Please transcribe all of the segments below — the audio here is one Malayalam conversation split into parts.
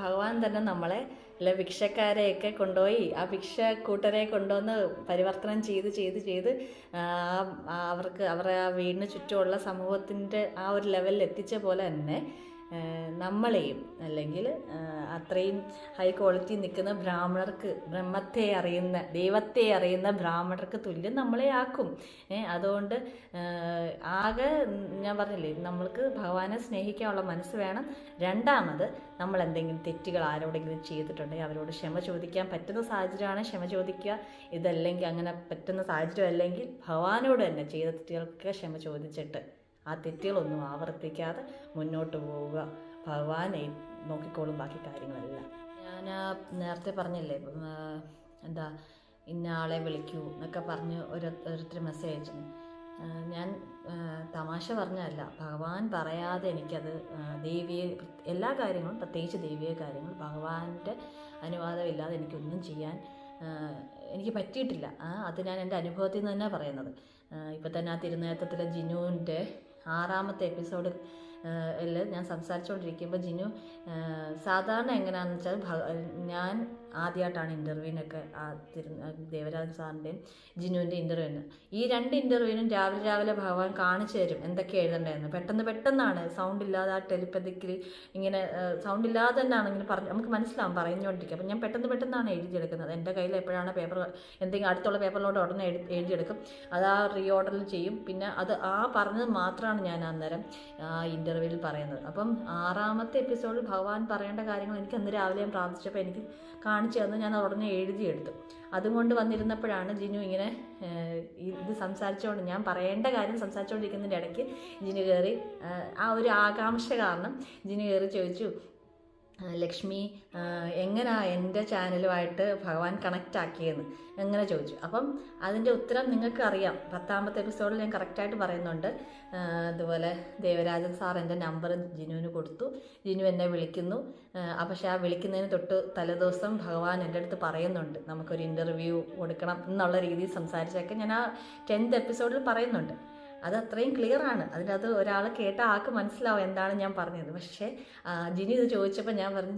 ഭഗവാൻ തന്നെ നമ്മളെ അല്ലെ ഭിക്ഷക്കാരെയൊക്കെ കൊണ്ടുപോയി ആ ഭിക്ഷ കൂട്ടരെ കൊണ്ടുവന്ന് പരിവർത്തനം ചെയ്ത് അവരുടെ ആ വീടിന് ചുറ്റുമുള്ള സമൂഹത്തിൻ്റെ ആ ഒരു ലെവലിൽ എത്തിച്ച പോലെ തന്നെ നമ്മളെയും അല്ലെങ്കിൽ അത്രയും ഹൈ ക്വാളിറ്റി നിൽക്കുന്ന ബ്രാഹ്മണർക്ക് ബ്രഹ്മത്തെ അറിയുന്ന ദൈവത്തെ അറിയുന്ന ബ്രാഹ്മണർക്ക് തുല്യം നമ്മളെ ആക്കും. അതുകൊണ്ട് ആകെ ഞാൻ പറഞ്ഞില്ലേ, നമ്മൾക്ക് ഭഗവാനെ സ്നേഹിക്കാനുള്ള മനസ്സ് വേണം. രണ്ടാമത് നമ്മൾ എന്തെങ്കിലും തെറ്റുകൾ ആരോടെങ്കിലും ചെയ്തിട്ടുണ്ടെങ്കിൽ അവരോട് ക്ഷമ ചോദിക്കാൻ പറ്റുന്ന സാഹചര്യമാണ് ക്ഷമ ചോദിക്കുക. ഇതല്ലെങ്കിൽ അങ്ങനെ പറ്റുന്ന സാഹചര്യം അല്ലെങ്കിൽ ഭഗവാനോട് തന്നെ ചെയ്ത തെറ്റുകൾക്ക് ക്ഷമ ചോദിച്ചിട്ട് ആ തെറ്റുകളൊന്നും ആവർത്തിക്കാതെ മുന്നോട്ട് പോവുക. ഭഗവാനെ നോക്കിക്കോളും ബാക്കി കാര്യങ്ങളെല്ലാം. ഞാൻ നേരത്തെ പറഞ്ഞില്ലേ, എന്താ ഇന്ന ആളെ വിളിക്കൂ എന്നൊക്കെ പറഞ്ഞ് ഓരോരുത്തർ മെസ്സേജ് അയച്ചു. ഞാൻ തമാശ പറഞ്ഞല്ല, ഭഗവാൻ പറയാതെ എനിക്കത് ദൈവീയ എല്ലാ കാര്യങ്ങളും, പ്രത്യേകിച്ച് ദൈവീയ കാര്യങ്ങൾ ഭഗവാന്റെ അനുവാദമില്ലാതെ എനിക്കൊന്നും ചെയ്യാൻ എനിക്ക് പറ്റിയിട്ടില്ല. അത് ഞാൻ എൻ്റെ അനുഭവത്തിൽ നിന്ന് തന്നെ പറയുന്നത്. ഇപ്പം തന്നെ ആ തിരുനേത്രത്തിലെ ജിനുവിൻ്റെ 6ാമത്തെ എപ്പിസോഡിൽ ഞാൻ സംസാരിച്ചുകൊണ്ടിരിക്കുമ്പോൾ ജിനു സാധാരണ എങ്ങനെയാണെന്ന് വെച്ചാൽ ഞാൻ ആദ്യമായിട്ടാണ് ഇൻ്റർവ്യൂവിനൊക്കെ ദേവരാജൻ സാറിൻ്റെയും ജിനുവിൻ്റെ ഇൻ്റർവ്യൂവിന്. ഈ 2 ഇൻ്റർവ്യൂവിനും രാവിലെ ഭഗവാൻ കാണിച്ചു തരും എന്തൊക്കെ എഴുതേണ്ടതെന്ന്. പെട്ടെന്നാണ്, സൗണ്ട് ഇല്ലാതെ ആ ടെലിപ്പതിക്കലി ഇങ്ങനെ സൗണ്ട് ഇല്ലാതെ തന്നെയാണ് ഇങ്ങനെ നമുക്ക് മനസ്സിലാവും പറഞ്ഞുകൊണ്ടിരിക്കുക. അപ്പം ഞാൻ പെട്ടെന്നാണ് എഴുതിയെടുക്കുന്നത്. എൻ്റെ കയ്യിൽ എപ്പോഴാണ് പേപ്പർ എന്തെങ്കിലും അടുത്തുള്ള പേപ്പറിലോട്ട് ഉടനെ എഴുതിയെടുക്കും. അത് ആ റീ ഓർഡറിൽ ചെയ്യും. പിന്നെ അത് പറഞ്ഞത് മാത്രമാണ് ഞാൻ അന്നേരം ഇൻ്റർവ്യൂവിൽ പറയുന്നത്. അപ്പം 6ാമത്തെ എപ്പിസോഡിൽ ഭഗവാൻ പറയേണ്ട കാര്യങ്ങൾ എനിക്ക് അന്ന് രാവിലെ ഞാൻ പ്രാർത്ഥിച്ചപ്പോൾ എനിക്ക് കാണിച്ചു തന്നു. ഞാൻ ഉടനെ എഴുതിയെടുത്തു. അതുകൊണ്ട് വന്നിരുന്നപ്പോഴാണ് ജിനു ഇങ്ങനെ ഇത് സംസാരിച്ചുകൊണ്ട്, ഞാൻ പറയേണ്ട കാര്യം സംസാരിച്ചുകൊണ്ടിരിക്കുന്നതിൻ്റെ ഇടയ്ക്ക് ജിനു കയറി, ആ ഒരു ആകാംക്ഷ കാരണം ജിനു കയറി ചോദിച്ചു, ലക്ഷ്മി എങ്ങനെയാ എൻ്റെ ചാനലുമായിട്ട് ഭഗവാൻ കണക്റ്റ് ആക്കിയെന്ന് എങ്ങനെ ചോദിച്ചു. അപ്പം അതിൻ്റെ ഉത്തരം നിങ്ങൾക്ക് അറിയാം. 10ാമത്തെ എപ്പിസോഡിൽ ഞാൻ കറക്റ്റായിട്ട് പറയുന്നുണ്ട്. അതുപോലെ ദേവരാജൻ സാർ എൻ്റെ നമ്പർ ജിനുവിന് കൊടുത്തു. ജിനു എന്നെ വിളിക്കുന്നു. പക്ഷേ ആ വിളിക്കുന്നതിന് തൊട്ട് തലേദിവസം ഭഗവാൻ എൻ്റെ അടുത്ത് പറയുന്നുണ്ട് നമുക്കൊരു ഇൻ്റർവ്യൂ കൊടുക്കണം എന്നുള്ള രീതിയിൽ സംസാരിച്ചൊക്കെ ഞാൻ ആ 10th എപ്പിസോഡിൽ പറയുന്നുണ്ട്. അത് അത്രയും ക്ലിയറാണ്. അതിനകത്ത് ഒരാൾ കേട്ട ആൾക്ക് മനസ്സിലാവും എന്താണ് ഞാൻ പറഞ്ഞത്. പക്ഷേ ജിനു ഇത് ചോദിച്ചപ്പോൾ ഞാൻ പറഞ്ഞു,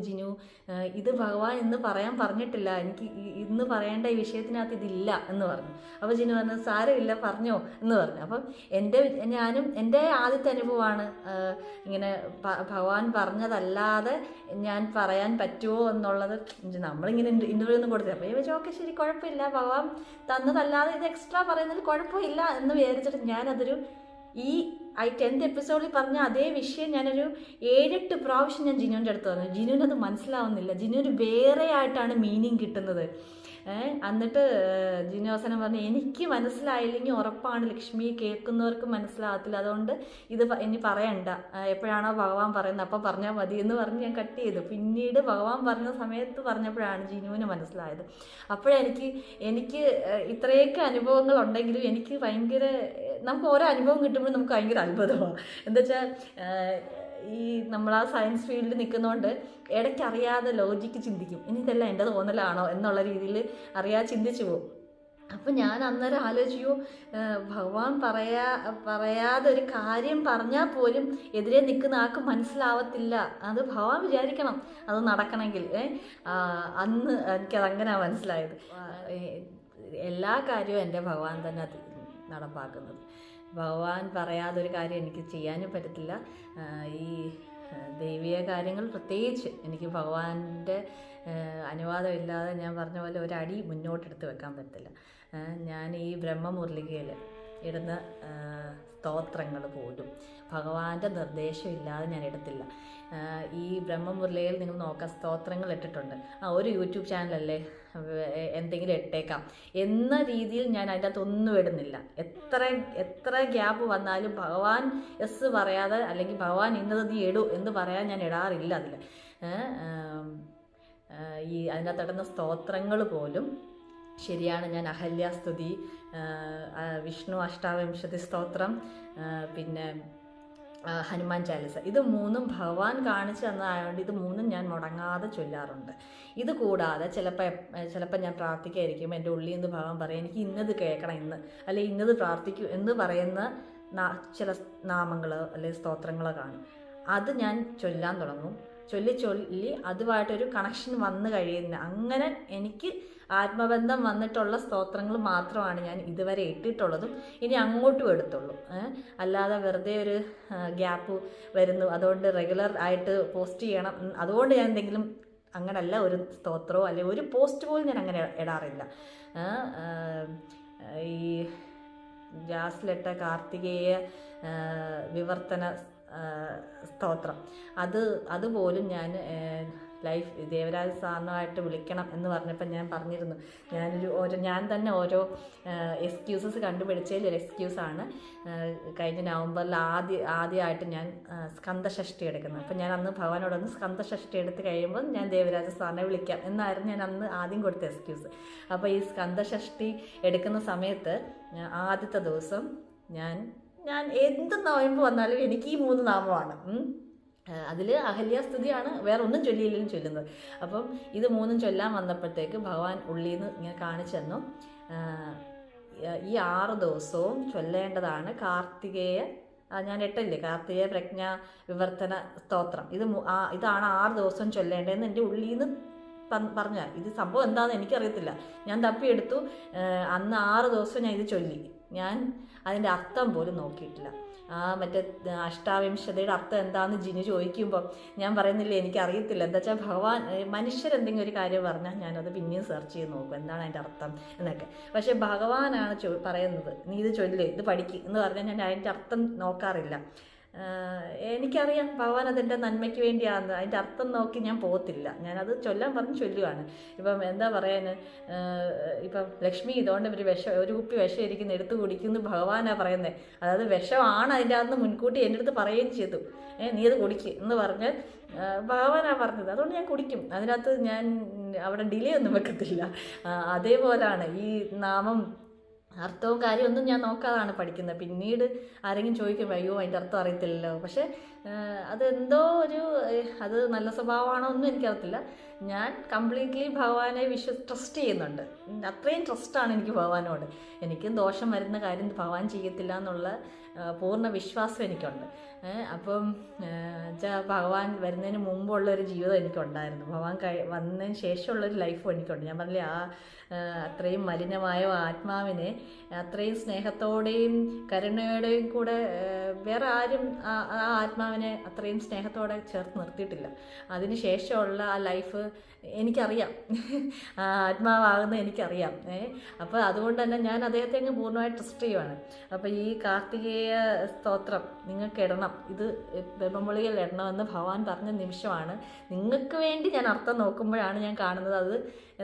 ജിനു ഇത് ഭഗവാൻ ഇന്ന് പറയാൻ പറഞ്ഞിട്ടില്ല, എനിക്ക് ഇന്ന് പറയേണ്ട ഈ വിഷയത്തിനകത്ത് ഇതില്ല എന്ന് പറഞ്ഞു. അപ്പോൾ ജിനു പറഞ്ഞു സാരമില്ല പറഞ്ഞോ എന്ന് പറഞ്ഞു. അപ്പം എൻ്റെ ആദ്യത്തെ അനുഭവമാണ് ഇങ്ങനെ ഭഗവാൻ പറഞ്ഞതല്ലാതെ ഞാൻ പറയാൻ പറ്റുമോ എന്നുള്ളത്. നമ്മളിങ്ങനെ ഇൻ്റർവ്യൂ ഒന്നും കൊടുത്തില്ല. അപ്പോൾ ചോദിച്ചു ഓക്കെ ശരി കുഴപ്പമില്ല, ഭഗവാൻ തന്നതല്ലാതെ ഇത് എക്സ്ട്രാ പറയുന്നതിൽ കുഴപ്പമില്ല എന്ന് വിചാരിച്ചിട്ട് ഞാനതൊരു ഈ 10th എപ്പിസോഡിൽ പറഞ്ഞ അതേ വിഷയം ഞാനൊരു 7-8 പ്രാവശ്യം ഞാൻ ജിനുവിൻ്റെ അടുത്ത് പറഞ്ഞു. ജിനുവിനത് മനസ്സിലാവുന്നില്ല. ജിനുവിന് വേറെ ആയിട്ടാണ് മീനിങ് കിട്ടുന്നത്. എന്നിട്ട് ജിനു അവസാനം പറഞ്ഞു എനിക്ക് മനസ്സിലായില്ലെങ്കിൽ ഉറപ്പാണ് ലക്ഷ്മി കേൾക്കുന്നവർക്ക് മനസ്സിലാകത്തില്ല, അതുകൊണ്ട് ഇത് ഇനി പറയണ്ട, എപ്പോഴാണോ ഭഗവാൻ പറയുന്നത് അപ്പം പറഞ്ഞാൽ മതി എന്ന് പറഞ്ഞ് ഞാൻ കട്ട് ചെയ്തു. പിന്നീട് ഭഗവാൻ പറഞ്ഞ സമയത്ത് പറഞ്ഞപ്പോഴാണ് ജിനുവിന് മനസ്സിലായത്. അപ്പോഴെനിക്ക് ഇത്രയൊക്കെ അനുഭവങ്ങൾ ഉണ്ടെങ്കിലും എനിക്ക് ഭയങ്കര, നമുക്ക് ഓരോ അനുഭവം കിട്ടുമ്പോൾ നമുക്ക് ഭയങ്കര അത്ഭുതമാണ്. എന്താ വെച്ചാൽ ഈ നമ്മൾ ആ സയൻസ് ഫീൽഡിൽ നിൽക്കുന്നതുകൊണ്ട് ഇടയ്ക്ക് അറിയാതെ ലോജിക്ക് ചിന്തിക്കും, ഇനി ഇതെല്ലാം എൻ്റെ തോന്നലാണോ എന്നുള്ള രീതിയിൽ അറിയാതെ ചിന്തിച്ചു പോകും. അപ്പം ഞാൻ അന്നേരം ആലോചിച്ചു, ഭഗവാൻ പറയാതെ ഒരു കാര്യം പറഞ്ഞാൽ പോലും എതിരെ നിൽക്കുന്ന ആൾക്ക് മനസ്സിലാവത്തില്ല. അത് ഭഗവാൻ വിചാരിക്കണം അത് നടക്കണമെങ്കിൽ. അന്ന് എനിക്കതങ്ങനെയാണ് മനസ്സിലായത്. എല്ലാ കാര്യവും എൻ്റെ ഭഗവാൻ തന്നെ നടപ്പാക്കുന്നത്. ഭഗവാൻ പറയാതൊരു കാര്യം എനിക്ക് ചെയ്യാനും പറ്റത്തില്ല. ഈ ദൈവിക കാര്യങ്ങൾ പ്രത്യേകിച്ച് എനിക്ക് ഭഗവാന്റെ അനുവാദമില്ലാതെ ഞാൻ പറഞ്ഞ പോലെ ഒരടി മുന്നോട്ടെടുത്ത് വെക്കാൻ പറ്റില്ല. ഞാൻ ഈ ബ്രഹ്മമുരളികയിൽ ഇടുന്ന സ്തോത്രങ്ങൾ പോലും ഭഗവാന്റെ നിർദ്ദേശമില്ലാതെ ഞാൻ എടുത്തില്ല. ഈ ബ്രഹ്മമുരളികയിൽ നിങ്ങൾ നോക്കാം, സ്തോത്രങ്ങൾ ഇട്ടിട്ടുണ്ട്. ഒരു യൂട്യൂബ് ചാനലല്ലേ എന്തെങ്കിലും ഇട്ടേക്കാം എന്ന രീതിയിൽ ഞാൻ അതിൻ്റെ അകത്തൊന്നും ഇടുന്നില്ല. എത്ര ഗ്യാപ്പ് വന്നാലും ഭഗവാൻ എസ് പറയാതെ അല്ലെങ്കിൽ ഭഗവാൻ ഇന്നത് നീ ഇടൂ എന്ന് പറയാൻ ഞാൻ ഇടാറില്ല. അതിൽ ഈ അതിനകത്തിടുന്ന സ്തോത്രങ്ങൾ പോലും ശരിയാണ്. ഞാൻ അഹല്യാസ്തുതി, വിഷ്ണു അഷ്ടാവിംശതി സ്തോത്രം, പിന്നെ ഹനുമാൻ ചാലിസ, ഇത് 3ഉം ഭഗവാൻ കാണിച്ചു തന്നതായതുകൊണ്ട് ഇത് 3ഉം ഞാൻ മുടങ്ങാതെ ചൊല്ലാറുണ്ട്. ഇത് കൂടാതെ ചിലപ്പോൾ ഞാൻ പ്രാർത്ഥിക്കായിരിക്കും, എൻ്റെ ഉള്ളിൽ നിന്ന് ഭഗവാൻ പറയും എനിക്ക് ഇന്നത് കേൾക്കണം ഇന്ന്, അല്ലെങ്കിൽ ഇന്നത് പ്രാർത്ഥിക്കൂ എന്ന് പറയുന്ന ചില നാമങ്ങൾ അല്ലെങ്കിൽ സ്തോത്രങ്ങളോ കാണും. അത് ഞാൻ ചൊല്ലാൻ തുടങ്ങും. ചൊല്ലി ചൊല്ലി അതുമായിട്ടൊരു കണക്ഷൻ വന്നു കഴിയുന്ന, അങ്ങനെ എനിക്ക് ആത്മബന്ധം വന്നിട്ടുള്ള സ്തോത്രങ്ങൾ മാത്രമാണ് ഞാൻ ഇതുവരെ ഇട്ടിട്ടുള്ളതും ഇനി അങ്ങോട്ടും എടുത്തുള്ളൂ. അല്ലാതെ വെറുതെ ഒരു ഗ്യാപ്പ് വരുന്നു അതുകൊണ്ട് റെഗുലർ ആയിട്ട് പോസ്റ്റ് ചെയ്യണം അതുകൊണ്ട് ഞാൻ എന്തെങ്കിലും, അങ്ങനല്ല. ഒരു സ്തോത്രമോ അല്ലെങ്കിൽ ഒരു പോസ്റ്റ് പോലും ഞാൻ അങ്ങനെ ഇടാറില്ല. ഈ ജാസ്ലിട്ട കാർത്തികേയ വിവർത്തന സ്തോത്രം അതുപോലും ഞാൻ ദേവരാജ സാറിനുമായിട്ട് വിളിക്കണം എന്ന് പറഞ്ഞപ്പോൾ ഞാൻ പറഞ്ഞിരുന്നു, ഞാൻ തന്നെ ഓരോ എക്സ്ക്യൂസസ് കണ്ടുപിടിച്ചതിൽ ഒരു എക്സ്ക്യൂസാണ് കഴിഞ്ഞ നവംബറിൽ ആദ്യമായിട്ട് ഞാൻ സ്കന്ദഷഷ്ടി എടുക്കുന്നത്. അപ്പം ഞാൻ അന്ന് ഭഗവാനോടൊന്ന് സ്കന്ദഷഷ്ടി എടുത്ത് കഴിയുമ്പോൾ ഞാൻ ദേവരാജ സാറിനെ വിളിക്കാം എന്നായിരുന്നു ഞാൻ അന്ന് ആദ്യം കൊടുത്ത എക്സ്ക്യൂസ്. അപ്പോൾ ഈ സ്കന്ദഷഷ്ടി എടുക്കുന്ന സമയത്ത് ആദ്യത്തെ ദിവസം ഞാൻ എന്ത് നോയമ്പ് വന്നാലും എനിക്ക് ഈ 3 നാമമാണ്. അതിൽ അഹല്യാസ്തുതിയാണ്, വേറെ ഒന്നും ചൊല്ലിയില്ലെങ്കിലും ചൊല്ലുന്നത്. അപ്പം ഇത് 3 ചൊല്ലാൻ വന്നപ്പോഴത്തേക്ക് ഭഗവാൻ ഉള്ളിൽ നിന്ന് ഇങ്ങനെ കാണിച്ചു തന്നു, ഈ 6 ദിവസവും ചൊല്ലേണ്ടതാണ് കാർത്തികേയ, ഞാൻ ഇട്ടല്ലേ കാർത്തികേയ പ്രജ്ഞ വിവർത്തന സ്തോത്രം. ഇതാണ് 6 ദിവസം ചൊല്ലേണ്ടതെന്ന് എൻ്റെ ഉള്ളിൽ നിന്ന് പറഞ്ഞ. ഇത് സംഭവം എന്താണെന്ന് എനിക്കറിയത്തില്ല. ഞാൻ തപ്പിയെടുത്തു. അന്ന് 6 ദിവസം ഞാൻ ഇത് ചൊല്ലി. ഞാൻ അതിൻ്റെ അർത്ഥം പോലും നോക്കിയിട്ടില്ല. മറ്റേ അഷ്ടാവിംശതയുടെ അർത്ഥം എന്താണെന്ന് ജിനു ചോദിക്കുമ്പോൾ ഞാൻ പറയുന്നില്ല എനിക്കറിയത്തില്ല. എന്താ വെച്ചാൽ ഭഗവാൻ മനുഷ്യരെന്തെങ്കിലും ഒരു കാര്യം പറഞ്ഞാൽ ഞാനത് പിന്നെയും സെർച്ച് ചെയ്ത് നോക്കും എന്താണ് അതിൻ്റെ അർത്ഥം എന്നൊക്കെ. പക്ഷേ ഭഗവാനാണ് പറയുന്നത്, നീ ഇത് ചൊല്ല്, ഇത് പഠിക്കുക എന്ന് പറഞ്ഞാൽ ഞാൻ അതിൻ്റെ അർത്ഥം നോക്കാറില്ല. എനിക്കറിയാം ഭഗവാൻ അതിൻ്റെ നന്മയ്ക്ക് വേണ്ടിയാണ്, അതിൻ്റെ അർത്ഥം നോക്കി ഞാൻ പോകത്തില്ല. ഞാനത് ചൊല്ലാൻ പറഞ്ഞ് ചൊല്ലുകയാണ്. ഇപ്പം എന്താ പറയാൻ, ഇപ്പം ലക്ഷ്മി ഇതുകൊണ്ട് ഒരു കുപ്പി വിഷം ഇരിക്കുന്ന എടുത്ത് കുടിക്കുന്നു ഭഗവാനാണ് പറയുന്നത്. അതായത് വിഷമാണ് അതിൻ്റെ അകത്ത് മുൻകൂട്ടി എൻ്റെ അടുത്ത് പറയുകയും ചെയ്തു, നീ അത് കുടിക്കുക എന്ന് പറഞ്ഞാൽ ഭഗവാനാണ് പറഞ്ഞത്. അതുകൊണ്ട് ഞാൻ കുടിക്കും. അതിനകത്ത് ഞാൻ അവിടെ ഡിലേ ഒന്നും വെക്കത്തില്ല. അതേപോലെയാണ് ഈ നാമം അർത്ഥവും കാര്യമൊന്നും ഞാൻ നോക്കാതാണ് പഠിക്കുന്നത്. പിന്നീട് ആരെങ്കിലും ചോദിക്കുമ്പോൾ അയ്യോ അതിൻ്റെ അർത്ഥം അറിയത്തില്ലല്ലോ. പക്ഷേ അതെന്തോ അത് നല്ല സ്വഭാവമാണോ ഒന്നും എനിക്കറിയത്തില്ല. ഞാൻ കംപ്ലീറ്റ്ലി ഭഗവാനെ ട്രസ്റ്റ് ചെയ്യുന്നുണ്ട്. അത്രയും ട്രസ്റ്റാണ് എനിക്ക് ഭഗവാനോട്. എനിക്കും ദോഷം വരുന്ന കാര്യം ഭഗവാൻ ചെയ്യത്തില്ല എന്നുള്ള പൂർണ്ണ വിശ്വാസം എനിക്കുണ്ട്. അപ്പം ഭഗവാൻ വരുന്നതിന് മുമ്പുള്ളൊരു ജീവിതം എനിക്കുണ്ടായിരുന്നു. ഭഗവാൻ വന്നതിന് ശേഷമുള്ളൊരു ലൈഫും എനിക്കുണ്ട്. ഞാൻ പറഞ്ഞില്ലേ, അത്രയും മലിനമായ ആത്മാവിനെ അത്രയും സ്നേഹത്തോടെയും കരുണയോടെയും കൂടെ വേറെ ആരും ആ ആത്മാവിനെ അത്രയും സ്നേഹത്തോടെ ചേർത്ത് നിർത്തിയിട്ടില്ല. അതിന് ശേഷമുള്ള ആ ലൈഫ് എനിക്കറിയാം, ആത്മാവാകുന്നത് എനിക്കറിയാം. അപ്പോൾ അതുകൊണ്ട് തന്നെ ഞാൻ അദ്ദേഹത്തെ അങ്ങ് പൂർണ്ണമായിട്ട് ട്രസ്റ്റ് ചെയ്യുവാണ്. അപ്പോൾ ഈ കാർത്തികേയ സ്തോത്രം നിങ്ങൾക്ക് ഇടണം, ഇത് ബ്രഹ്മമുളികൾ ഇടണമെന്ന് ഭഗവാൻ പറഞ്ഞ നിമിഷമാണ്. നിങ്ങൾക്ക് വേണ്ടി ഞാൻ അർത്ഥം നോക്കുമ്പോഴാണ് ഞാൻ കാണുന്നത് അത്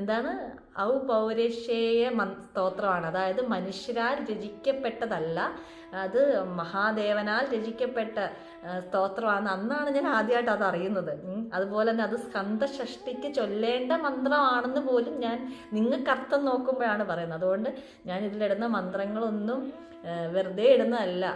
എന്താണ്, ഔപൗരേഷേയ സ്തോത്രമാണ്. അതായത് മനുഷ്യരാൽ രചിക്കപ്പെട്ടതല്ല, അത് മഹാദേവനാൽ രചിക്കപ്പെട്ട സ്തോത്രമാണ്. അന്നാണ് ഞാൻ ആദ്യമായിട്ട് അത് അറിയുന്നത്. അതുപോലെ തന്നെ അത് സ്കന്ദഷഷ്ടിക്ക് ചൊല്ലേണ്ട മന്ത്രമാണെന്ന് പോലും ഞാൻ നിങ്ങൾക്ക് അർത്ഥം നോക്കുമ്പോഴാണ് പറയുന്നത്. അതുകൊണ്ട് ഞാൻ ഇതിലിടുന്ന മന്ത്രങ്ങളൊന്നും വെറുതെ ഇടുന്നതല്ല.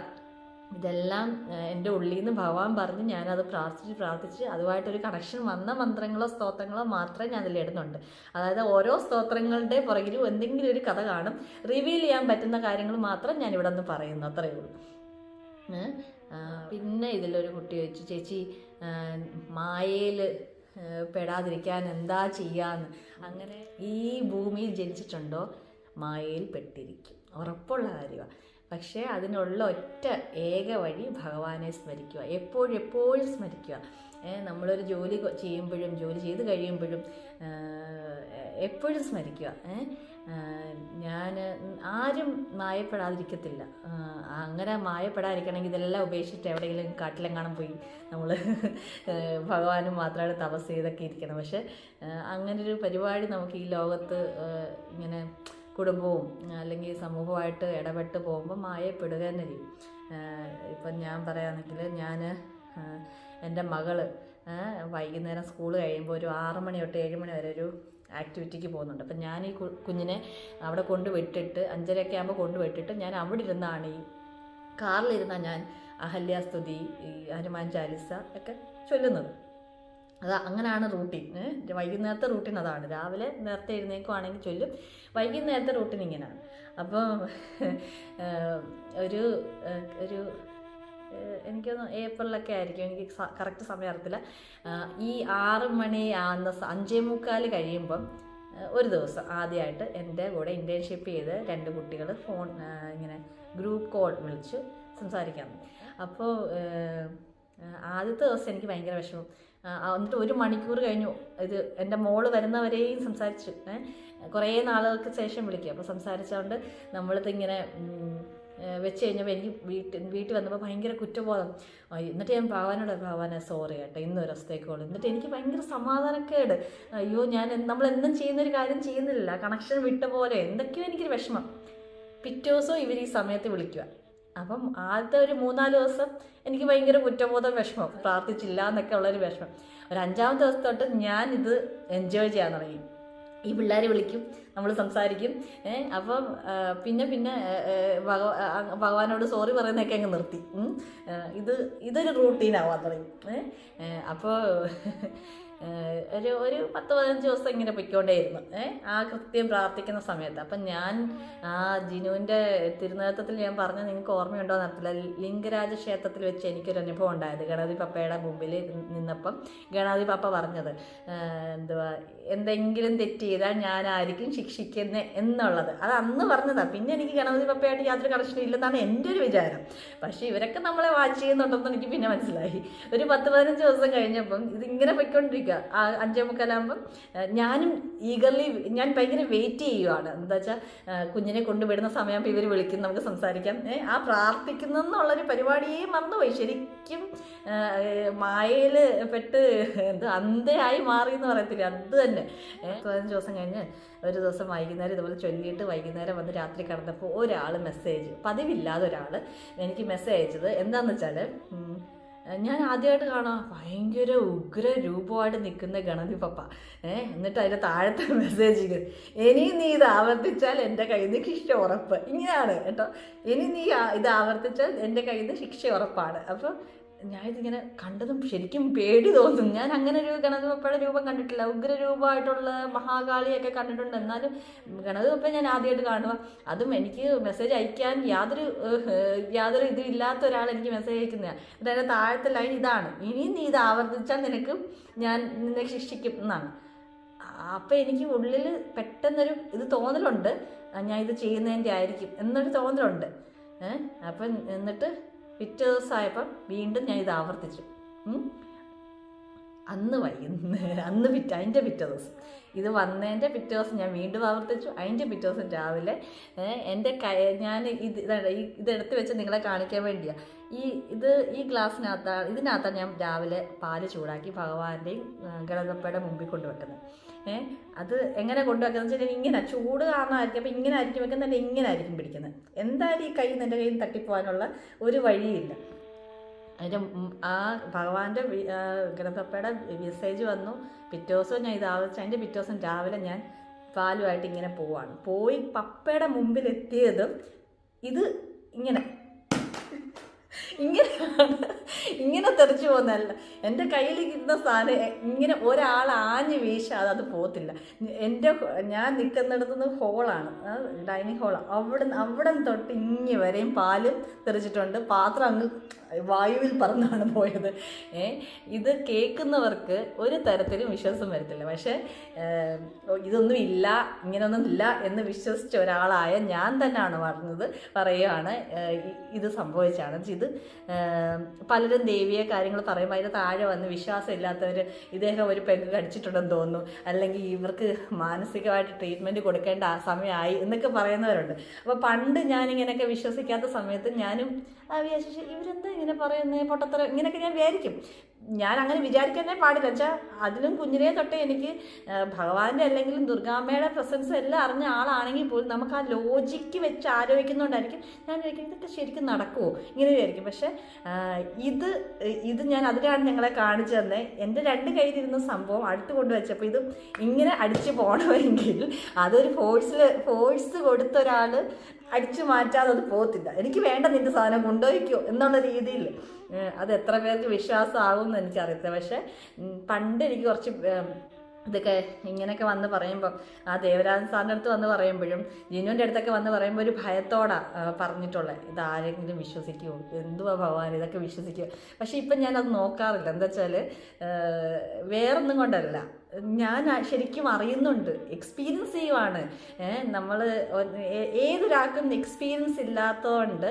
ഇതെല്ലാം എൻ്റെ ഉള്ളിൽ നിന്ന് ഭഗവാൻ പറഞ്ഞ് ഞാനത് പ്രാർത്ഥിച്ച് അതുമായിട്ടൊരു കണക്ഷൻ വന്ന മന്ത്രങ്ങളോ സ്തോത്രങ്ങളോ മാത്രമേ ഞാൻ അതിലിടുന്നുണ്ട്. അതായത് ഓരോ സ്തോത്രങ്ങളുടെ പുറകിലും എന്തെങ്കിലും ഒരു കഥ കാണും. റിവീൽ ചെയ്യാൻ പറ്റുന്ന കാര്യങ്ങൾ മാത്രം ഞാൻ ഇവിടെ നിന്ന് പറയുന്നു, അത്രയേ ഉള്ളൂ. പിന്നെ ഇതിലൊരു കുട്ടി ചോദിച്ചു, ചേച്ചി മായയിൽ പെടാതിരിക്കാൻ എന്താ ചെയ്യാന്ന്. അങ്ങനെ ഈ ഭൂമിയിൽ ജനിച്ചിട്ടുണ്ടോ മായയിൽ പെട്ടിരിക്കും, ഉറപ്പുള്ള കാര്യമാണ്. പക്ഷേ അതിനുള്ള ഒറ്റ ഏക വഴി ഭഗവാനെ സ്മരിക്കുക, എപ്പോഴും സ്മരിക്കുക. നമ്മളൊരു ജോലി ചെയ്യുമ്പോഴും ജോലി ചെയ്ത് കഴിയുമ്പോഴും എപ്പോഴും സ്മരിക്കുക. ഞാൻ ആരും മായപ്പെടാതിരിക്കത്തില്ല. അങ്ങനെ മായപ്പെടാതിരിക്കണമെങ്കിൽ ഇതെല്ലാം ഉപേക്ഷിച്ചിട്ട് എവിടെയെങ്കിലും കാട്ടിലെങ്ങാനും പോയി നമ്മൾ ഭഗവാനും മാത്രമായിട്ട് തപസ് ചെയ്തൊക്കെ ഇരിക്കണം. പക്ഷെ അങ്ങനൊരു പരിപാടി നമുക്ക് ഈ ലോകത്ത് ഇങ്ങനെ കുടുംബവും അല്ലെങ്കിൽ സമൂഹമായിട്ട് ഇടപെട്ട് പോകുമ്പോൾ മായപ്പെടുക തന്നെ ചെയ്യും. ഇപ്പം ഞാൻ പറയുകയാണെങ്കിൽ എൻ്റെ മകള് വൈകുന്നേരം സ്കൂൾ കഴിയുമ്പോൾ ഒരു 6 മണി തൊട്ട് 7 മണി വരെ ഒരു ആക്ടിവിറ്റിക്ക് പോകുന്നുണ്ട്. അപ്പം ഞാൻ ഈ കുഞ്ഞിനെ അവിടെ കൊണ്ടുവിട്ടിട്ട് 5:30 ആകുമ്പോൾ കൊണ്ടുവിട്ടിട്ട് ഞാൻ അവിടെ ഇരുന്നാണ്, ഈ കാറിലിരുന്നാണ് ഞാൻ അഹല്യാസ്തുതി, ഈ ഹനുമാൻ ചാലിസ ഒക്കെ ചൊല്ലുന്നത്. അങ്ങനെയാണ് റൂട്ടീൻ. വൈകുന്നേരത്തെ റൂട്ടീൻ അതാണ്. രാവിലെ നേരത്തെ എഴുന്നേൽക്കുവാണെങ്കിൽ ചൊല്ലും, വൈകുന്നേരത്തെ റൂട്ടീൻ ഇങ്ങനെയാണ്. അപ്പോൾ ഒരു എനിക്കൊന്ന് ഏപ്രിലൊക്കെ ആയിരിക്കും, എനിക്ക് കറക്റ്റ് സമയം അറിയത്തില്ല. ഈ 6 മണി 5:45 കഴിയുമ്പം ഒരു ദിവസം ആദ്യമായിട്ട് എൻ്റെ കൂടെ ഇൻറ്റേൺഷിപ്പ് ചെയ്ത് 2 കുട്ടികൾ ഫോൺ ഇങ്ങനെ ഗ്രൂപ്പ് കോൾ വിളിച്ച് സംസാരിക്കാൻ. അപ്പോൾ ആദ്യത്തെ ദിവസം എനിക്ക് ഭയങ്കര വിഷമം. എന്നിട്ട് 1 മണിക്കൂർ കഴിഞ്ഞു, ഇത് എൻ്റെ മോള് വരുന്നവരെയും സംസാരിച്ചു. കുറേ നാളുകൾക്ക് ശേഷം വിളിക്കുക. അപ്പോൾ സംസാരിച്ചുകൊണ്ട് നമ്മളിതിങ്ങനെ വെച്ച് കഴിഞ്ഞപ്പോൾ എനിക്ക് വീട്ടിൽ വന്നപ്പോൾ ഭയങ്കര കുറ്റബോധം. എന്നിട്ട് ഞാൻ ഭഗവാനെ സോറി കേട്ടോ, ഇന്നൊരു ദിവസത്തേക്കുള്ളൂ. എന്നിട്ട് എനിക്ക് ഭയങ്കര സമാധാനക്കേട്. അയ്യോ, നമ്മളെന്നും ചെയ്യുന്നൊരു കാര്യം ചെയ്യുന്നില്ല, കണക്ഷൻ വിട്ട പോലെ എന്തൊക്കെയോ എനിക്കൊരു വിഷമം. പിറ്റേ ദിവസവും ഇവർ ഈ സമയത്ത് വിളിക്കുക. അപ്പം ആദ്യത്തെ ഒരു 3-4 ദിവസം എനിക്ക് ഭയങ്കര കുറ്റബോധം, വിഷമം, പ്രാർത്ഥിച്ചില്ല എന്നൊക്കെ ഉള്ളൊരു വിഷമം. ഒരു 5-ാമത്തെ ദിവസം തൊട്ട് ഞാനിത് എൻജോയ് ചെയ്യാൻ തുടങ്ങി. ഈ പിള്ളേർ വിളിക്കും, നമ്മൾ സംസാരിക്കും. അപ്പം പിന്നെ ഭഗവാനോട് സോറി പറയുന്നതൊക്കെ അങ്ങ് നിർത്തി. ഇതൊരു റൂട്ടീനാവാൻ തുടങ്ങി. അപ്പോൾ ഒരു 10-15 ദിവസം ഇങ്ങനെ പൊയ്ക്കൊണ്ടേയിരുന്നു ആ കൃത്യം പ്രാർത്ഥിക്കുന്ന സമയത്ത്. അപ്പം ഞാൻ ആ ജിനുവിൻ്റെ തിരുനേതൃത്വത്തിൽ ഞാൻ പറഞ്ഞത് നിങ്ങൾക്ക് ഓർമ്മയുണ്ടോ എന്നറിയില്ല, ലിംഗരാജ ക്ഷേത്രത്തിൽ വെച്ച് എനിക്കൊരു അനുഭവം ഉണ്ടായത്. ഗണപതി പപ്പയുടെ മുമ്പിൽ നിന്നപ്പം ഗണപതി പപ്പ പറഞ്ഞത് എന്തെങ്കിലും തെറ്റ് ചെയ്താൽ ഞാനായിരിക്കും ശിക്ഷിക്കുന്നത് എന്നുള്ളത്. അത് അന്ന് പറഞ്ഞതാണ്. പിന്നെ എനിക്ക് ഗണപതി പപ്പയായിട്ട് യാതൊരു കണക്ഷനും ഇല്ലെന്നാണ് എൻ്റെ ഒരു വിചാരം. പക്ഷേ ഇവരൊക്കെ നമ്മളെ വാച്ച് ചെയ്യുന്നുണ്ടെന്ന് എനിക്ക് പിന്നെ മനസ്സിലായി. ഒരു 10-15 ദിവസം കഴിഞ്ഞപ്പം ഇതിങ്ങനെ പൊയ്ക്കൊണ്ടിരിക്കുക. 5:45 ഞാനും ഈഗർലി ഞാൻ ഭയങ്കര വെയിറ്റ് ചെയ്യുവാണ്. എന്താ വെച്ചാൽ കുഞ്ഞിനെ കൊണ്ടുവിടുന്ന സമയമാകുമ്പോൾ ഇവർ വിളിക്കും, നമുക്ക് സംസാരിക്കാം. ആ പ്രാർത്ഥിക്കുന്നെന്നുള്ളൊരു പരിപാടിയെ മറന്നുപോയി. ശരിക്കും മായയിൽ പെട്ട് അന്ധയായി മാറി എന്ന് പറയത്തില്ല, അത് തന്നെ. 15 ദിവസം കഴിഞ്ഞ് ഒരു ദിവസം വൈകുന്നേരം ഇതുപോലെ ചൊല്ലിയിട്ട് വൈകുന്നേരം വന്ന് രാത്രി കിടന്നപ്പോൾ ഒരാൾ മെസ്സേജ്, പതിവില്ലാതെ ഒരാൾ എനിക്ക് മെസ്സേജ് അയച്ചത് എന്താണെന്ന് വെച്ചാൽ, ഞാൻ ആദ്യമായിട്ട് കാണാം ഭയങ്കര ഉഗ്ര രൂപമായിട്ട് നിൽക്കുന്ന ഗണപതി പപ്പ. എന്നിട്ട് അതിൻ്റെ താഴത്തെ മെസ്സേജ്, ഇനി നീ ഇത് ആവർത്തിച്ചാൽ എൻ്റെ കയ്യിൽ നിന്ന് ശിക്ഷ ഉറപ്പ്. ഇങ്ങനെയാണ് കേട്ടോ, ഇനി നീ ഇത് ആവർത്തിച്ചാൽ എൻ്റെ കയ്യിൽ നിന്ന് ശിക്ഷ ഉറപ്പാണ്. അപ്പോൾ ഞാനിതിങ്ങനെ കണ്ടതും ശരിക്കും പേടി തോന്നും. ഞാൻ അങ്ങനെ ഒരു ഗണപതി പപ്പയുടെ രൂപം കണ്ടിട്ടില്ല. ഉഗ്രരൂപമായിട്ടുള്ള മഹാകാളിയൊക്കെ കണ്ടിട്ടുണ്ട്, എന്നാലും ഗണപതി പപ്പ ഞാൻ ആദ്യമായിട്ട് കാണുക. അതും എനിക്ക് മെസ്സേജ് അയക്കാൻ യാതൊരു ഇതും ഇല്ലാത്ത ഒരാൾ എനിക്ക് മെസ്സേജ് അയക്കുന്നതാണ്. എന്നിട്ട് അതിൻ്റെ താഴത്തെ ലൈൻ ഇതാണ്, ഇനി നീ ഇത് ആവർത്തിച്ചാൽ നിന്നെ ശിക്ഷിക്കും എന്നാണ്. അപ്പം എനിക്ക് ഉള്ളിൽ പെട്ടെന്നൊരു തോന്നലുണ്ട്, ഞാൻ ഇത് ചെയ്യുന്നതിൻ്റെ ആയിരിക്കും എന്നൊരു തോന്നലുണ്ട്. അപ്പം എന്നിട്ട് പിറ്റേ ദിവസമായപ്പം വീണ്ടും ഞാൻ ഇത് ആവർത്തിച്ചു. അതിൻ്റെ പിറ്റേ ദിവസം ഇത് വന്നതിൻ്റെ പിറ്റേ ദിവസം ഞാൻ വീണ്ടും ആവർത്തിച്ചു. അതിൻ്റെ പിറ്റേ ദിവസം രാവിലെ ഞാൻ ഇതെടുത്ത് വെച്ച് നിങ്ങളെ കാണിക്കാൻ വേണ്ടിയാണ്. ഈ ഇതിനകത്താണ് ഞാൻ രാവിലെ പാല് ചൂടാക്കി ഭഗവാന്റെയും ഗണപതിയുടെ മുമ്പിൽ കൊണ്ടുവെക്കുന്നത്. അത് എങ്ങനെ കൊണ്ടുവെക്കുന്നത് വെച്ചാൽ ഇങ്ങനെ ചൂട് കാരണമായിരിക്കും. അപ്പം ഇങ്ങനെ ആയിരിക്കും വെക്കുന്നത്, ഇങ്ങനെ ആയിരിക്കും പിടിക്കുന്നത്. എന്തായാലും ഈ എൻ്റെ കയ്യിൽ നിന്ന് തട്ടിപ്പോകാനുള്ള ഒരു വഴിയില്ല. അതിൻ്റെ ആ ഭഗവാന്റെ ഗണപതിയുടെ മെസ്സേജ് വന്നു. പിറ്റേ ദിവസം ഞാൻ ഇത് ആവർത്തിച്ച് അതിൻ്റെ പിറ്റേ ദിവസം രാവിലെ ഞാൻ പാലുമായിട്ട് ഇങ്ങനെ പോയി പപ്പയുടെ മുമ്പിൽ എത്തിയതും ഇത് ഇങ്ങനെ തെറിച്ചു പോകുന്നതല്ല. എൻ്റെ കയ്യിൽ ഇരുന്ന സാധനം ഇങ്ങനെ ഒരാൾ ആഞ്ഞ് വീശാതെ അത് പോകത്തില്ല. ഞാൻ നിൽക്കുന്നിടത്തുനിന്ന് ഹോളാണ്, ഡൈനിങ് ഹോളാണ്. അവിടെ തൊട്ട് ഇങ്ങി വരെയും പാലും തെറിച്ചിട്ടുണ്ട്. പാത്രം അങ്ങ് വായുവിൽ പറന്നാണ് പോയത്. ഇത് കേൾക്കുന്നവർക്ക് ഒരു തരത്തിലും വിശ്വാസം വരത്തില്ല. പക്ഷേ ഇതൊന്നും ഇല്ല, ഇങ്ങനെയൊന്നും ഇല്ല എന്ന് വിശ്വസിച്ച ഒരാളായ ഞാൻ തന്നെയാണ് പറയുകയാണ് ഇത് സംഭവിച്ചാണ്. ഇത് പലരും ദൈവീയ കാര്യങ്ങൾ പറയുമ്പോൾ അതിന് താഴെ വന്ന് വിശ്വാസം ഇല്ലാത്തവർ ഇദ്ദേഹം ഒരു പെഗ് കടിച്ചിട്ടുണ്ടെന്ന് തോന്നുന്നു, അല്ലെങ്കിൽ ഇവർക്ക് മാനസികമായിട്ട് ട്രീറ്റ്മെൻറ്റ് കൊടുക്കേണ്ട സമയമായി എന്നൊക്കെ പറയുന്നവരുണ്ട്. അപ്പോൾ പണ്ട് ഞാനിങ്ങനെയൊക്കെ വിശ്വസിക്കാത്ത സമയത്ത് ഞാനും വിചാരിച്ചു ഇവരെന്താ ഇങ്ങനെ പറയുന്നത്, പൊട്ടത്തരം, ഇങ്ങനെയൊക്കെ ഞാൻ വിചാരിക്കും. ഞാൻ അങ്ങനെ വിചാരിക്കാനേ പാടില്ല. വെച്ചാൽ അതിലും കുഞ്ഞിനെ തൊട്ടേ എനിക്ക് ഭഗവാന്റെ അല്ലെങ്കിലും ദുർഗാമ്മയുടെ പ്രസൻസ് എല്ലാം അറിഞ്ഞ ആളാണെങ്കിൽ പോലും നമുക്ക് ആ ലോജിക്ക് വെച്ച് ആലോചിക്കുന്നതുകൊണ്ടായിരിക്കും ഞാൻ വിചാരിക്കും ഇതൊക്കെ ശരിക്കും നടക്കുമോ ഇങ്ങനെ വിചാരിക്കും. പക്ഷേ ഇത് ഞാൻ അതിനാണ് ഞങ്ങളെ കാണിച്ചു തന്നെ. എൻ്റെ 2 കയ്യിലിരുന്ന സംഭവം അടുത്ത് കൊണ്ടുവച്ചപ്പോൾ ഇത് ഇങ്ങനെ അടിച്ചു പോകണമെങ്കിൽ അതൊരു ഫോഴ്സ് കൊടുത്ത ഒരാൾ അടിച്ചു മാറ്റാതെ അത് പോകത്തില്ല. എനിക്ക് വേണ്ട നിൻ്റെ സാധനം കൊണ്ടുപോയിക്കോ എന്നുള്ള രീതിയിൽ അത് എത്ര പേർക്ക് വിശ്വാസമാകുമെന്ന് എനിക്കറിയത്തില്ല. പക്ഷേ പണ്ട് എനിക്ക് കുറച്ച് ഇതൊക്കെ ഇങ്ങനെയൊക്കെ വന്ന് പറയുമ്പം ആ ദേവരാജൻ സാറിൻ്റെ അടുത്ത് വന്ന് പറയുമ്പോഴും ജിനുവിൻ്റെ അടുത്തൊക്കെ വന്ന് പറയുമ്പോൾ ഒരു ഭയത്തോടാണ് പറഞ്ഞിട്ടുള്ളത്. ഇത് ആരെങ്കിലും വിശ്വസിക്കുമോ, എന്തുവാ ഭഗവാൻ ഇതൊക്കെ വിശ്വസിക്കുമോ? പക്ഷേ ഇപ്പം ഞാനത് നോക്കാറില്ല. എന്താ വെച്ചാൽ വേറൊന്നും കൊണ്ടല്ല, ഞാൻ ശരിക്കും അറിയുന്നുണ്ട്, എക്സ്പീരിയൻസ് ചെയ്യുവാണ്. നമ്മൾ ഏതൊരാൾക്കും എക്സ്പീരിയൻസ് ഇല്ലാത്തതുകൊണ്ട്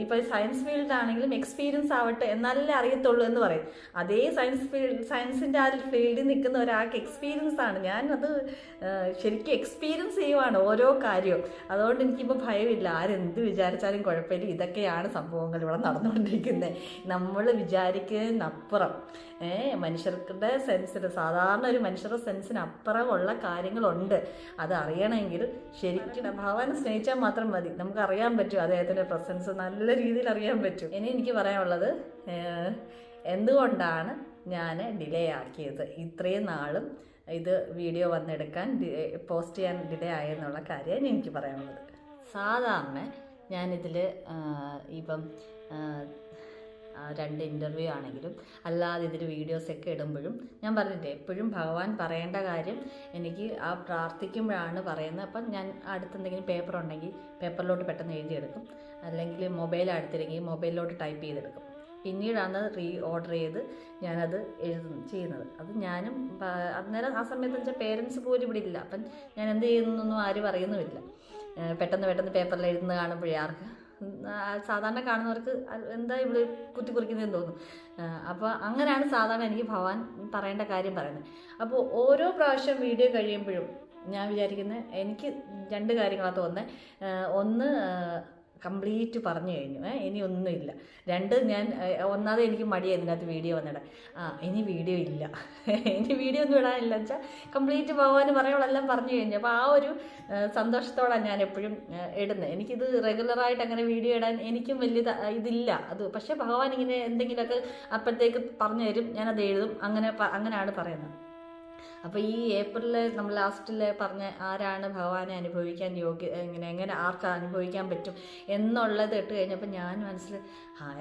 ഇപ്പോൾ സയൻസ് ഫീൽഡാണെങ്കിലും എക്സ്പീരിയൻസ് ആവട്ടെ എന്നാലല്ലേ അറിയത്തുള്ളൂ എന്ന് പറയും. അതേ സയൻസിൻ്റെ ആ ഫീൽഡിൽ നിൽക്കുന്ന ഒരാൾക്ക് എക്സ്പീരിയൻസ് ആണ്. ഞാനത് ശരിക്കും എക്സ്പീരിയൻസ് ചെയ്യുവാണ് ഓരോ കാര്യവും. അതുകൊണ്ട് എനിക്കിപ്പോൾ ഭയമില്ല, ആരെന്ത് വിചാരിച്ചാലും കുഴപ്പമില്ല. ഇതൊക്കെയാണ് സംഭവങ്ങൾ ഇവിടെ നടന്നുകൊണ്ടിരിക്കുന്നത്. നമ്മൾ വിചാരിക്കുന്നതിനപ്പുറം മനുഷ്യർക്കുടെ സെൻസിന്, സാധാരണ ഒരു മനുഷ്യരുടെ സെൻസിനപ്പുറമുള്ള കാര്യങ്ങളുണ്ട്. അത് അറിയണമെങ്കിൽ ശരിക്കും ഭഗവാനെ സ്നേഹിച്ചാൽ മാത്രം മതി. നമുക്കറിയാൻ പറ്റും, അദ്ദേഹത്തിൻ്റെ പ്രസൻസ് നല്ല രീതിയിൽ അറിയാൻ പറ്റും. ഇനി എനിക്ക് പറയാനുള്ളത്, എന്തുകൊണ്ടാണ് ഞാൻ ഡിലേ ആക്കിയത്, ഇത്രയും നാളും ഇത് വീഡിയോ വന്നെടുക്കാൻ പോസ്റ്റ് ചെയ്യാൻ ഡിലേ ആയെന്നുള്ള കാര്യമാണ് എനിക്ക് പറയാനുള്ളത്. സാധാരണ ഞാനിതിൽ ഇപ്പം 2 ഇൻ്റർവ്യൂ ആണെങ്കിലും അല്ലാതെ ഇതിൽ വീഡിയോസൊക്കെ ഇടുമ്പോഴും ഞാൻ പറഞ്ഞില്ലേ, എപ്പോഴും ഭഗവാൻ പറയേണ്ട കാര്യം എനിക്ക് ആ പ്രാർത്ഥിക്കുമ്പോഴാണ് പറയുന്നത്. അപ്പം ഞാൻ അടുത്തെന്തെങ്കിലും പേപ്പർ ഉണ്ടെങ്കിൽ പേപ്പറിലോട്ട് പെട്ടെന്ന് എഴുതിയെടുക്കും, അല്ലെങ്കിൽ മൊബൈൽ അടുത്തില്ലെങ്കിൽ മൊബൈലിലോട്ട് ടൈപ്പ് ചെയ്തെടുക്കും. പിന്നീടാണ് ഓർഡർ ചെയ്ത് ഞാനത് ചെയ്യുന്നത്. അത് ഞാനും അന്നേരം ആ സമയത്ത് വെച്ചാൽ പേരൻസ് പോലും ഇവിടെ ഇല്ല. അപ്പം ഞാൻ എന്ത് ചെയ്യുന്നൊന്നും ആരും അറിയുന്നുമില്ല. പെട്ടെന്ന് പേപ്പറിൽ എഴുതുന്നത് കാണുമ്പോഴേ ആർക്ക് സാധാരണ കാണുന്നവർക്ക് എന്താ ഇവിടെ കുത്തി കുറിക്കുന്നതെന്ന് തോന്നും. അപ്പോൾ അങ്ങനെയാണ് സാധാരണ എനിക്ക് ഭഗവാൻ പറയേണ്ട കാര്യം പറയുന്നത്. അപ്പോൾ ഓരോ പ്രാവശ്യം വീഡിയോ കഴിയുമ്പോഴും ഞാൻ വിചാരിക്കുന്നത്, എനിക്ക് 2 കാര്യങ്ങളാണ് തോന്നുന്നത്. ഒന്ന്, കംപ്ലീറ്റ് പറഞ്ഞു കഴിഞ്ഞു, ഇനി ഒന്നുമില്ല. 2, ഞാൻ ഒന്നാമത് എനിക്ക് മടിയായി ഇതിനകത്ത് വീഡിയോ വന്നിടാൻ. ഇനി വീഡിയോ ഇല്ല, ഇനി വീഡിയോ ഒന്നും ഇടാനില്ല വെച്ചാൽ കംപ്ലീറ്റ് ഭഗവാന് പറയുള്ളതെല്ലാം പറഞ്ഞു കഴിഞ്ഞു. അപ്പോൾ ആ ഒരു സന്തോഷത്തോടാണ് ഞാൻ എപ്പോഴും ഇടുന്നത്. എനിക്കിത് റെഗുലറായിട്ട് അങ്ങനെ വീഡിയോ ഇടാൻ എനിക്കും വലിയ ഇതില്ല. അത് പക്ഷേ ഭഗവാൻ ഇങ്ങനെ എന്തെങ്കിലുമൊക്കെ അപ്പോഴത്തേക്ക് പറഞ്ഞു തരും, ഞാനത് എഴുതും. അങ്ങനെയാണ് പറയുന്നത്. അപ്പോൾ ഈ ഏപ്രിലിൽ നമ്മൾ ലാസ്റ്റിൽ പറഞ്ഞ ആരാണ് ഭഗവാനെ അനുഭവിക്കാൻ എങ്ങനെ ആർക്ക് അനുഭവിക്കാൻ പറ്റും എന്നുള്ളത് ഇട്ട് കഴിഞ്ഞപ്പോൾ ഞാൻ മനസ്സിൽ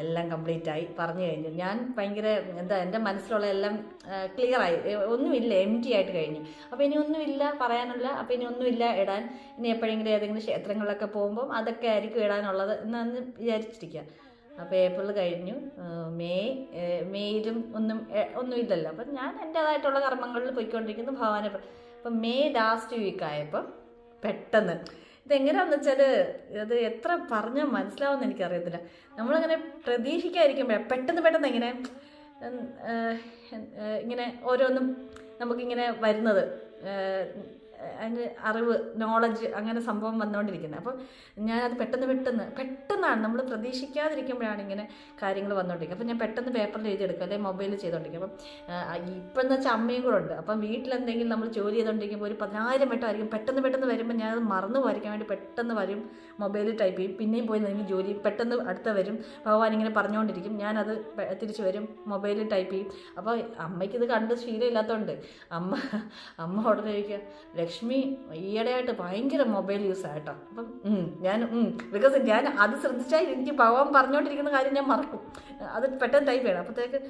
എല്ലാം കംപ്ലീറ്റായി പറഞ്ഞു കഴിഞ്ഞു. ഞാൻ ഭയങ്കര എൻ്റെ മനസ്സിലുള്ള എല്ലാം ക്ലിയറായി, ഒന്നുമില്ല, എംറ്റി ആയിട്ട് കഴിഞ്ഞു. അപ്പോൾ ഇനി ഒന്നുമില്ല പറയാനുള്ള, അപ്പോൾ ഇനി ഒന്നുമില്ല ഇടാൻ. ഇനി എപ്പോഴെങ്കിലും ഏതെങ്കിലും ക്ഷേത്രങ്ങളിലൊക്കെ പോകുമ്പം അതൊക്കെ ആയിരിക്കും ഇടാനുള്ളത് എന്നാണ് വിചാരിച്ചിരിക്കുക. അപ്പോൾ ഏപ്രിൽ കഴിഞ്ഞു, മെയ്യിലും ഒന്നുമില്ലല്ലോ. അപ്പം ഞാൻ എൻ്റേതായിട്ടുള്ള കർമ്മങ്ങളിൽ പോയിക്കൊണ്ടിരിക്കുന്നു ഭഗവാനെ. അപ്പം മെയ് ലാസ്റ്റ് വീക്കായപ്പോൾ പെട്ടെന്ന് ഇതെങ്ങനെയാണെന്ന് വെച്ചാൽ, അത് എത്ര പറഞ്ഞാൽ മനസ്സിലാവുമെന്ന് എനിക്കറിയത്തില്ല. നമ്മളങ്ങനെ പ്രതീക്ഷിക്കാതിരിക്കുമ്പോഴേ പെട്ടെന്ന് ഇങ്ങനെ ഓരോന്നും നമുക്കിങ്ങനെ വരുന്നത്, അതിന് അറിവ്, നോളജ്, അങ്ങനെ സംഭവം വന്നുകൊണ്ടിരിക്കുന്നത്. അപ്പം ഞാനത് പെട്ടെന്നാണ് നമ്മൾ പ്രതീക്ഷിക്കാതിരിക്കുമ്പോഴാണ് ഇങ്ങനെ കാര്യങ്ങൾ വന്നുകൊണ്ടിരിക്കുക. അപ്പം ഞാൻ പെട്ടെന്ന് പേപ്പറിൽ എഴുതിയെടുക്കും, അല്ലെങ്കിൽ മൊബൈലിൽ ചെയ്തുകൊണ്ടിരിക്കും. അപ്പം ഇപ്പം എന്ന് വെച്ചാൽ അമ്മയും കൂടെ ഉണ്ട്. അപ്പം വീട്ടിലെന്തെങ്കിലും നമ്മൾ ജോലി ചെയ്തുകൊണ്ടിരിക്കുമ്പോൾ ഒരു 10,000 വട്ടമായിരിക്കും. പെട്ടെന്ന് വരുമ്പോൾ ഞാനത് മറന്നു പോയിരിക്കാൻ വേണ്ടി പെട്ടെന്ന് വരും, മൊബൈലിൽ ടൈപ്പ് ചെയ്യും, പിന്നെയും പോയി എന്തെങ്കിലും ജോലി പെട്ടെന്ന് അടുത്ത വരും. ഭഗവാൻ ഇങ്ങനെ പറഞ്ഞുകൊണ്ടിരിക്കും, ഞാനത് തിരിച്ച് വരും, മൊബൈലിൽ ടൈപ്പ് ചെയ്യും. അപ്പോൾ അമ്മയ്ക്കിത് കണ്ട് ശീലമില്ലാത്തതുകൊണ്ട് അമ്മ ഉടനെ ചോദിക്കുക, ലക്ഷ്മി ഈയിടെയായിട്ട് ഭയങ്കര മൊബൈൽ യൂസ് ആയിട്ടോ. അപ്പം ബിക്കോസ് ഞാൻ അത് ശ്രദ്ധിച്ചാൽ എനിക്ക് ഭഗവാൻ പറഞ്ഞുകൊണ്ടിരിക്കുന്ന കാര്യം ഞാൻ മറക്കും, അത് പെട്ടെന്ന് ടൈപ്പ് ചെയ്യണം. അപ്പോഴത്തേക്ക്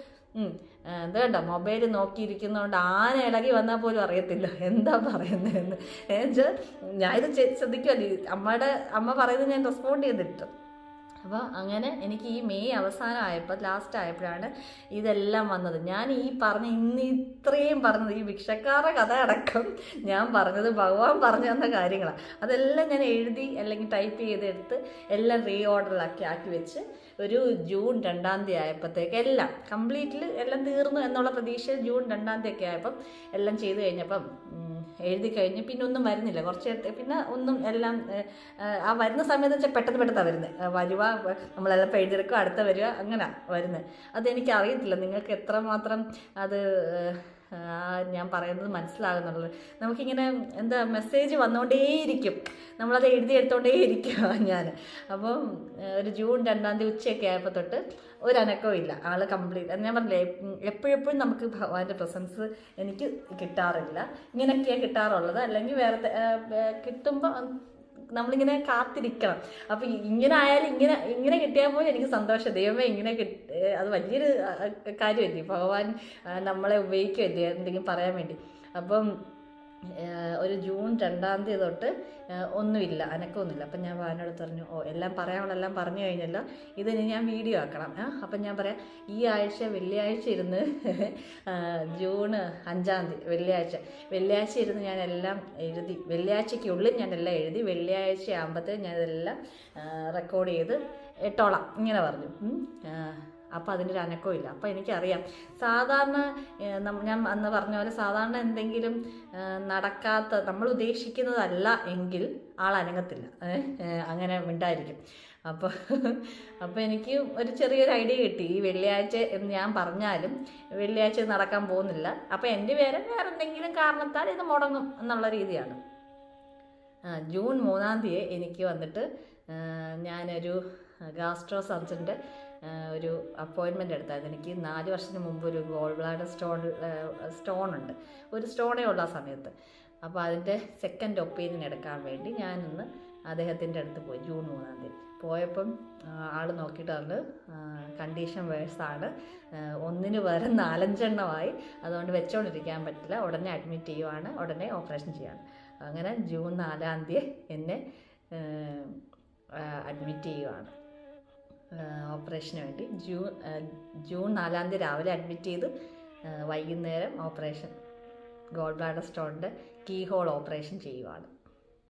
എന്താ കണ്ടോ, മൊബൈൽ നോക്കിയിരിക്കുന്നതുകൊണ്ട് ആന ഇളകി വന്നാൽ പോലും അറിയത്തില്ല എന്താ പറയുന്നതെന്ന്. എന്നുവെച്ചാൽ ഞാനിത് ശ്രദ്ധിക്കുമല്ലേ, അമ്മ പറയുന്നത് ഞാൻ റെസ്പോണ്ട് ചെയ്തിട്ട്. അപ്പോൾ അങ്ങനെ എനിക്ക് ഈ മെയ് അവസാനമായപ്പോൾ, ലാസ്റ്റ് ആയപ്പോഴാണ് ഇതെല്ലാം വന്നത്. ഞാൻ ഈ ഇത്രയും പറഞ്ഞത്, ഈ ഭിക്ഷക്കാരുടെ കഥ അടക്കം ഞാൻ പറഞ്ഞത് ഭഗവാൻ പറഞ്ഞു തന്ന കാര്യങ്ങളാണ്. അതെല്ലാം ഞാൻ എഴുതി അല്ലെങ്കിൽ ടൈപ്പ് ചെയ്തെടുത്ത് എല്ലാം ആക്കി വെച്ച് ഒരു ജൂൺ 2-ാം തീയതി ആയപ്പോഴത്തേക്ക് എല്ലാം കംപ്ലീറ്റ്ലി എല്ലാം തീർന്നു എന്നുള്ള പ്രതീക്ഷ ജൂൺ 2-ാം തീയതി ഒക്കെ ആയപ്പം എല്ലാം ചെയ്ത് കഴിഞ്ഞപ്പം എഴുതി കഴിഞ്ഞ് പിന്നെ ഒന്നും വരുന്നില്ല. കുറച്ച് നേരത്തെ പിന്നെ ഒന്നും എല്ലാം ആ വരുന്ന സമയത്ത് വെച്ചാൽ പെട്ടെന്ന് വരുന്നത്, നമ്മളെല്ലാം എഴുതിയെടുക്കുക, അടുത്ത വരിക, അങ്ങനെ വരുന്നത്. അതെനിക്ക് അറിയത്തില്ല നിങ്ങൾക്ക് എത്രമാത്രം അത് ഞാൻ പറയുന്നത് മനസ്സിലാകുന്നുള്ളത്. നമുക്കിങ്ങനെ മെസ്സേജ് വന്നുകൊണ്ടേയിരിക്കും, നമ്മളത് എടുത്തുകൊണ്ടേയിരിക്കുക ഞാൻ. അപ്പം ഒരു ജൂൺ 2-ാം തീയതി ഉച്ചയൊക്കെ ആയപ്പോൾ തൊട്ട് ഒരനക്കവും ഇല്ല, ആൾ കംപ്ലീറ്റ്. ഞാൻ പറഞ്ഞില്ലേ, എപ്പോഴെപ്പോഴും നമുക്ക് ഭഗവാന്റെ പ്രസൻസ് എനിക്ക് കിട്ടാറില്ല. ഇങ്ങനെയൊക്കെയാണ് കിട്ടാറുള്ളത്. അല്ലെങ്കിൽ വേറെ കിട്ടുമ്പോൾ നമ്മളിങ്ങനെ കാത്തിരിക്കണം. അപ്പം ഇങ്ങനെ ആയാലും ഇങ്ങനെ കിട്ടിയാൽ പോലും എനിക്ക് സന്തോഷം. ദൈവമേ ഇങ്ങനെ അത് വലിയൊരു കാര്യമല്ലേ, ഭഗവാൻ നമ്മളെ ഉപയോഗിക്കുമല്ലേ എന്തെങ്കിലും പറയാൻ വേണ്ടി. അപ്പം ഒരു ജൂൺ 2-ാം തീയതി തൊട്ട് ഒന്നുമില്ല, അനക്കമൊന്നുമില്ല. അപ്പം ഞാൻ വാനോട് പറഞ്ഞു, എല്ലാം പറയാനുള്ളെല്ലാം പറഞ്ഞു കഴിഞ്ഞല്ലോ, ഇതിന് ഞാൻ വീഡിയോ ആക്കണം. അപ്പം ഞാൻ പറയാം, ഈ ആഴ്ച വെള്ളിയാഴ്ച ഇരുന്ന് ജൂൺ 5-ാം തീയതി വെള്ളിയാഴ്ച ഇരുന്ന് ഞാനെല്ലാം എഴുതി, വെള്ളിയാഴ്ചയ്ക്കുള്ളിൽ ഞാനെല്ലാം എഴുതി, വെള്ളിയാഴ്ച ആകുമ്പോഴത്തേക്കും ഞാനിതെല്ലാം റെക്കോർഡ് ചെയ്ത് ഇട്ടോളാം ഇങ്ങനെ പറഞ്ഞു. അപ്പോൾ അതിൻ്റെ ഒരു അനക്കവും ഇല്ല. അപ്പോൾ എനിക്കറിയാം, സാധാരണ ഞാൻ അന്ന് പറഞ്ഞ പോലെ സാധാരണ എന്തെങ്കിലും നടക്കാത്ത, നമ്മൾ ഉദ്ദേശിക്കുന്നതല്ല എങ്കിൽ ആൾ അനങ്ങത്തില്ല, അങ്ങനെ മിണ്ടായിരിക്കും. അപ്പോൾ എനിക്ക് ഒരു ചെറിയൊരു ഐഡിയ കിട്ടി, ഈ വെള്ളിയാഴ്ച എന്ന് ഞാൻ പറഞ്ഞാലും വെള്ളിയാഴ്ച നടക്കാൻ പോകുന്നില്ല, അപ്പോൾ എൻ്റെ വേറെ എന്തെങ്കിലും കാരണത്താൽ ഇത് മുടങ്ങും എന്നുള്ള രീതിയാണ്. ജൂൺ 3-ാം തീയതി എനിക്ക് വന്നിട്ട് ഞാനൊരു ഗാസ്ട്രോ സർജൻ്റെ ഒരു അപ്പോയിൻമെൻ്റ് എടുത്തായിരുന്നു. എനിക്ക് 4 വർഷത്തിന് മുമ്പ് ഒരു ഗോൾ ബ്ലാഡർ സ്റ്റോണുണ്ട്, ഒരു സ്റ്റോണേ ഉള്ള ആ സമയത്ത്. അപ്പോൾ അതിൻ്റെ സെക്കൻഡ് ഒപ്പീനിയൻ എടുക്കാൻ വേണ്ടി ഞാനൊന്ന് അദ്ദേഹത്തിൻ്റെ അടുത്ത് പോയി ജൂൺ 3-ാം തീയതി. പോയപ്പം ആൾ നോക്കിയിട്ട് പറഞ്ഞ് കണ്ടീഷൻ വേഴ്സാണ്, ഒന്നിന് വേറെ 4-5 എണ്ണമായി, അതുകൊണ്ട് വെച്ചുകൊണ്ടിരിക്കാൻ പറ്റില്ല, ഉടനെ അഡ്മിറ്റ് ചെയ്യുവാണ്, ഉടനെ ഓപ്പറേഷൻ ചെയ്യാണ്. അങ്ങനെ ജൂൺ 4-ാം തീയതി എന്നെ അഡ്മിറ്റ് ചെയ്യുവാണ് ഓപ്പറേഷന് വേണ്ടി. ജൂൺ 4-ാം തീയതി രാവിലെ അഡ്മിറ്റ് ചെയ്ത് വൈകുന്നേരം ഓപ്പറേഷൻ, ഗോൾ ബ്ലാഡർ സ്റ്റോണിൻ്റെ കീ ഹോൾ ഓപ്പറേഷൻ ചെയ്യുവാണ്.